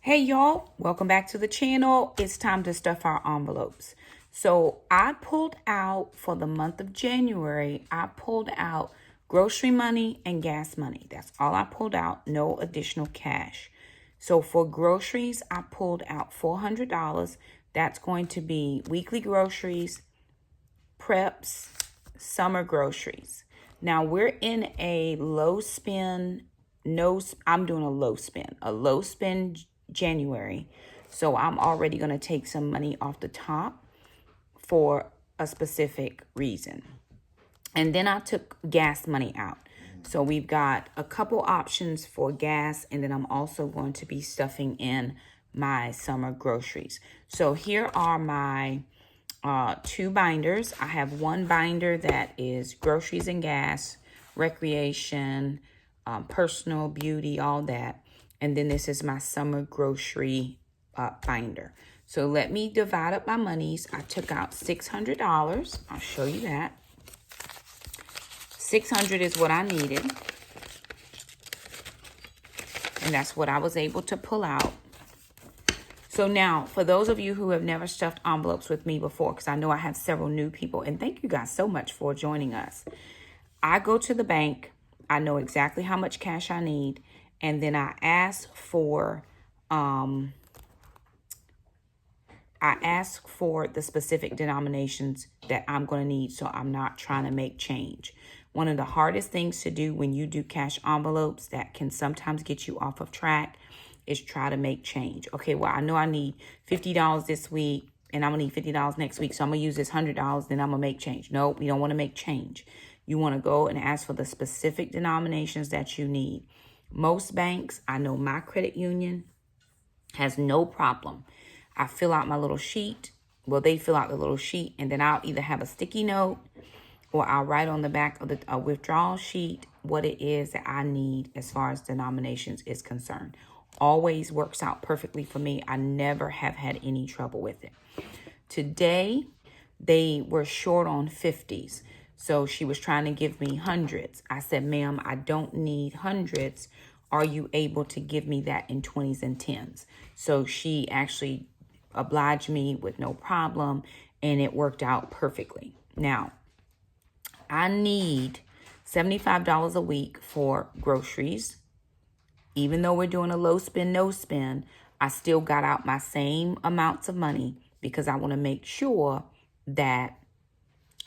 Hey y'all, welcome back to the channel. It's time to stuff our envelopes. So I pulled out for the month of January, I pulled out grocery money and gas money. That's all I pulled out, no additional cash. So for groceries, I pulled out $400. That's going to be weekly groceries, preps, summer groceries. Now we're in a low spend, I'm doing a low spend January. So I'm already going to take some money off the top for a specific reason. And then I took gas money out. So we've got a couple options for gas, and then I'm also going to be stuffing in my summer groceries. So here are my two binders. I have one binder that is groceries and gas, recreation, personal, beauty, all that. And then this is my summer grocery binder. So let me divide up my monies. I took out $600. I'll show you that. $600 is what I needed. And that's what I was able to pull out. So now, for those of you who have never stuffed envelopes with me before, because I know I have several new people, and thank you guys so much for joining us. I go to the bank. I know exactly how much cash I need. And then I ask for the specific denominations that I'm going to need, so I'm not trying to make change. One of the hardest things to do when you do cash envelopes that can sometimes get you off of track is try to make change. Okay, well, I know I need $50 this week, and I'm going to need $50 next week, so I'm going to use this $100, then I'm going to make change. No, you don't want to make change. You want to go and ask for the specific denominations that you need. Most banks, I know my credit union has no problem. I fill out my little sheet. Well, they fill out the little sheet, and then I'll either have a sticky note or I'll write on the back of the withdrawal sheet what it is that I need as far as denominations is concerned. Always works out perfectly for me. I never have had any trouble with it. Today, they were short on 50s. So she was trying to give me hundreds. I said, ma'am, I don't need hundreds. Are you able to give me that in 20s and 10s? So she actually obliged me with no problem, and it worked out perfectly. Now, I need $75 a week for groceries. Even though we're doing a low spend, no spend, I still got out my same amounts of money because I want to make sure that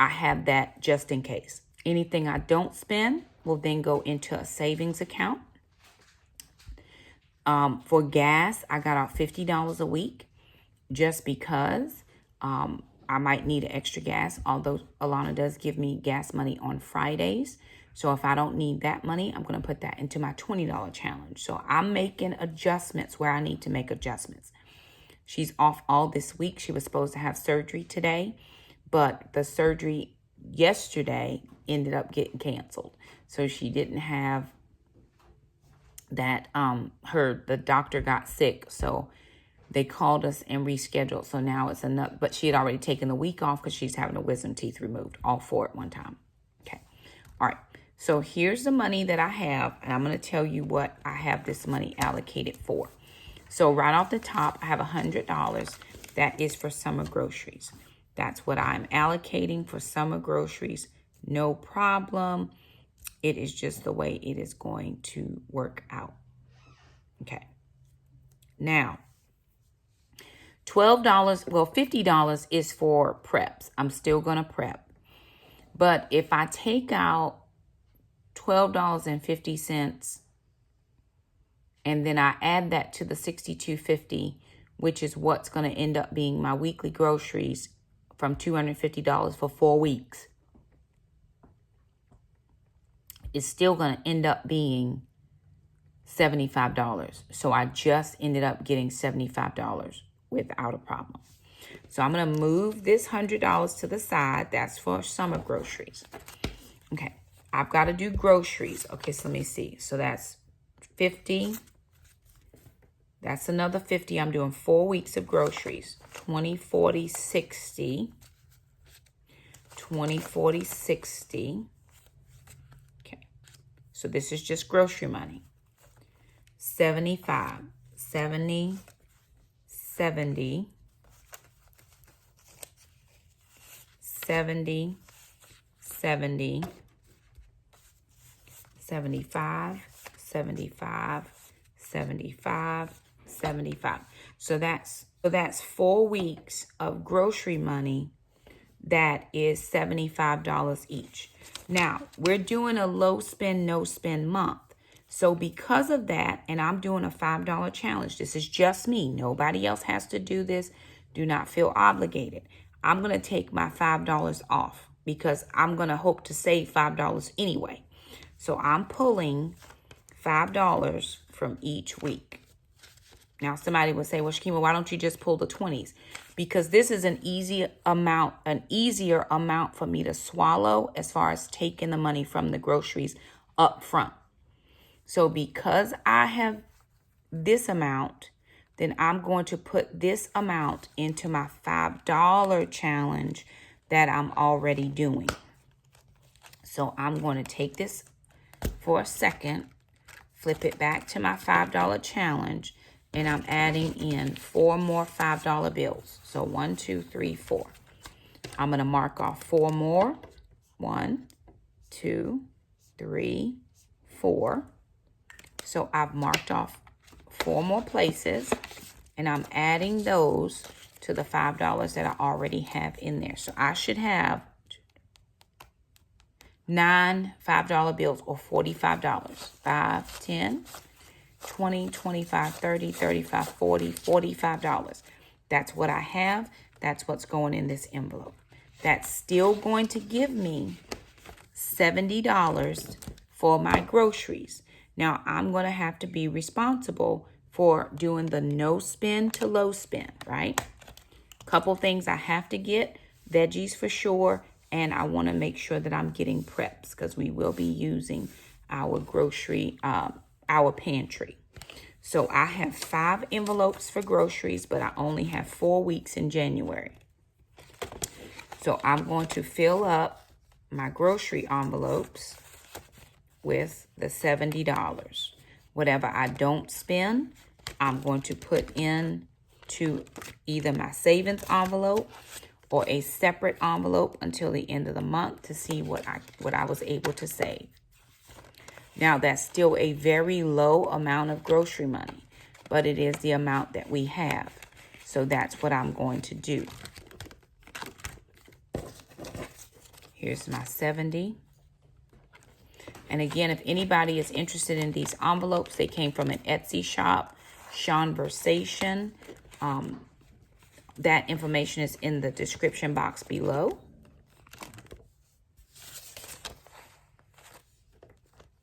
I have that just in case. Anything I don't spend will then go into a savings account. For gas, I got out $50 a week just because I might need extra gas, although Alana does give me gas money on Fridays. So if I don't need that money, I'm going to put that into my $20 challenge. So I'm making adjustments where I need to make adjustments. She's off all this week. She was supposed to have surgery today, but the surgery yesterday ended up getting canceled. So she didn't have that, the doctor got sick. So they called us and rescheduled. So now it's another, but she had already taken the week off because she's having a wisdom teeth removed, all four at one time. Okay. All right. So here's the money that I have, and I'm going to tell you what I have this money allocated for. So right off the top, I have $100. That is for summer groceries. That's what I'm allocating for summer groceries. No problem. It is just the way it is going to work out. Okay. Now, $50 is for preps. I'm still going to prep. But if I take out $12.50 and then I add that to the $62.50, which is what's going to end up being my weekly groceries from $250 for 4 weeks, it's still going to end up being $75. So I just ended up getting $75 without a problem. So I'm going to move this $100 to the side. That's for summer groceries. Okay. I've got to do groceries. Okay, so let me see. So that's 50. That's another 50. I'm doing 4 weeks of groceries. 20, 40, 60. 20, 40, 60. Okay. So this is just grocery money. 75. 70, 70, 70, 70, 75, 75, 75, 75. So that's 4 weeks of grocery money. That is $75 each. Now, we're doing a low spend, no spend month. So because of that, and I'm doing a $5 challenge, this is just me. Nobody else has to do this. Do not feel obligated. I'm going to take my $5 off because I'm going to hope to save $5 anyway. So I'm pulling $5 from each week. Now, somebody would say, well, Shakema, why don't you just pull the 20s? Because this is an easier amount for me to swallow as far as taking the money from the groceries up front. So because I have this amount, then I'm going to put this amount into my $5 challenge that I'm already doing. So I'm going to take this for a second, flip it back to my $5 challenge, and I'm adding in 4 more $5 bills. So 1, 2, 3, 4. I'm going to mark off 4 more. 1, 2, 3, 4. So I've marked off 4 more places, and I'm adding those to the $5 that I already have in there. So I should have 9 $5 bills, or $45. 5, 10, 20, 25, 30, 35, 40, $45. That's what I have. That's what's going in this envelope. That's still going to give me $70 for my groceries. Now, I'm going to have to be responsible for doing the no spend to low spend, right? Couple things I have to get, veggies for sure, and I want to make sure that I'm getting preps because we will be using our our pantry. So I have 5 envelopes for groceries, but I only have 4 weeks in January. So I'm going to fill up my grocery envelopes with the $70. Whatever I don't spend, I'm going to put in to either my savings envelope or a separate envelope until the end of the month to see what I was able to save. Now, that's still a very low amount of grocery money, but it is the amount that we have. So that's what I'm going to do. Here's my 70. And again, if anybody is interested in these envelopes, they came from an Etsy shop, Conversation. That information is in the description box below.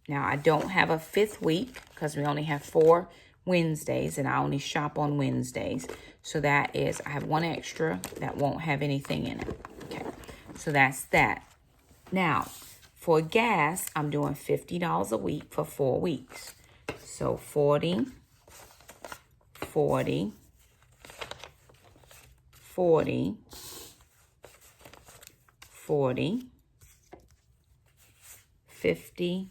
Now, I don't have a 5th week because we only have 4 Wednesdays, and I only shop on Wednesdays. So that is, I have 1 extra that won't have anything in it. Okay, so that's that. Now, for gas, I'm doing $50 a week for 4 weeks. So 40, 40, 40, 40, 50,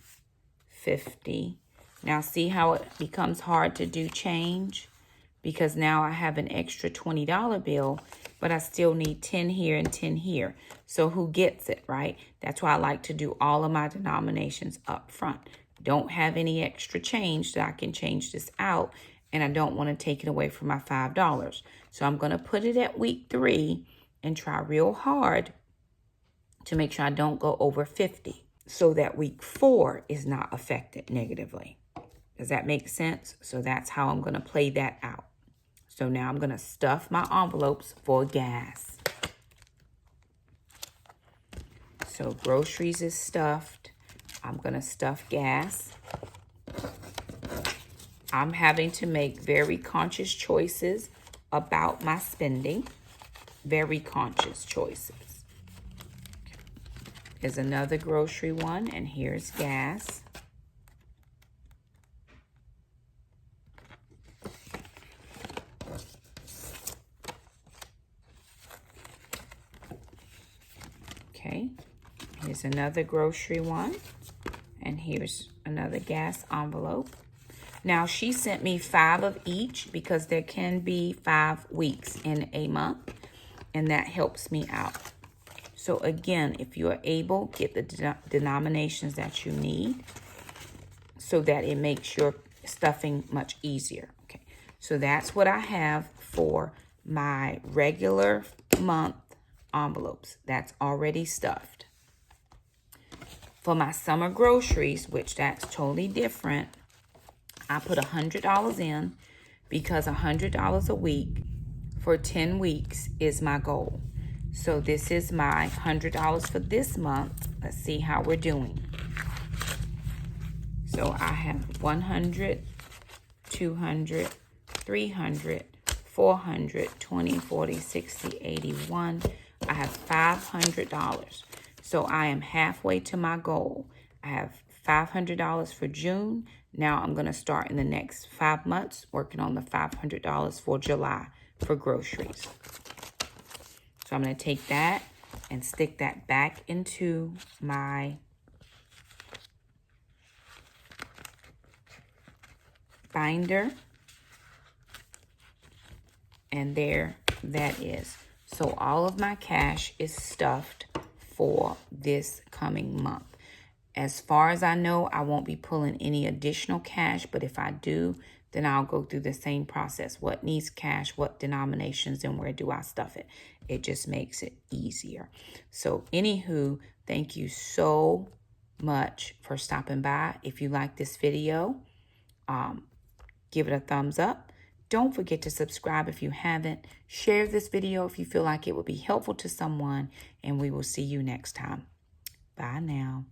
50. Now see how it becomes hard to do change? Because now I have an extra $20 bill, but I still need 10 here and 10 here. So who gets it, right? That's why I like to do all of my denominations up front. Don't have any extra change that I can change this out, and I don't want to take it away from my $5. So I'm going to put it at week 3 and try real hard to make sure I don't go over 50. So that week 4 is not affected negatively. Does that make sense? So that's how I'm going to play that out. So now I'm going to stuff my envelopes for gas. So groceries is stuffed. I'm going to stuff gas. I'm having to make very conscious choices about my spending. Very conscious choices. Here's another grocery one, and here's gas. Okay, here's another grocery one, and here's another gas envelope. Now, she sent me 5 of each because there can be 5 weeks in a month, and that helps me out. So again, if you're able, get the denominations that you need so that it makes your stuffing much easier. Okay, so that's what I have for my regular month envelopes. That's already stuffed. For my summer groceries, which that's totally different, I put $100 in because $100 a week for 10 weeks is my goal. So this is my $100 for this month. Let's see how we're doing. So I have 100, 200, 300, 400, 20, 40, 60, 81. I have $500. So I am halfway to my goal. I have $500 for June. Now I'm going to start in the next 5 months working on the $500 for July for groceries. So I'm going to take that and stick that back into my binder. And there that is. So all of my cash is stuffed for this coming month. As far as I know, I won't be pulling any additional cash, but if I do, then I'll go through the same process. What needs cash, what denominations, and where do I stuff it? It just makes it easier. So anywho, thank you so much for stopping by. If you like this video, give it a thumbs up. Don't forget to subscribe if you haven't. Share this video if you feel like it would be helpful to someone, and we will see you next time. Bye now.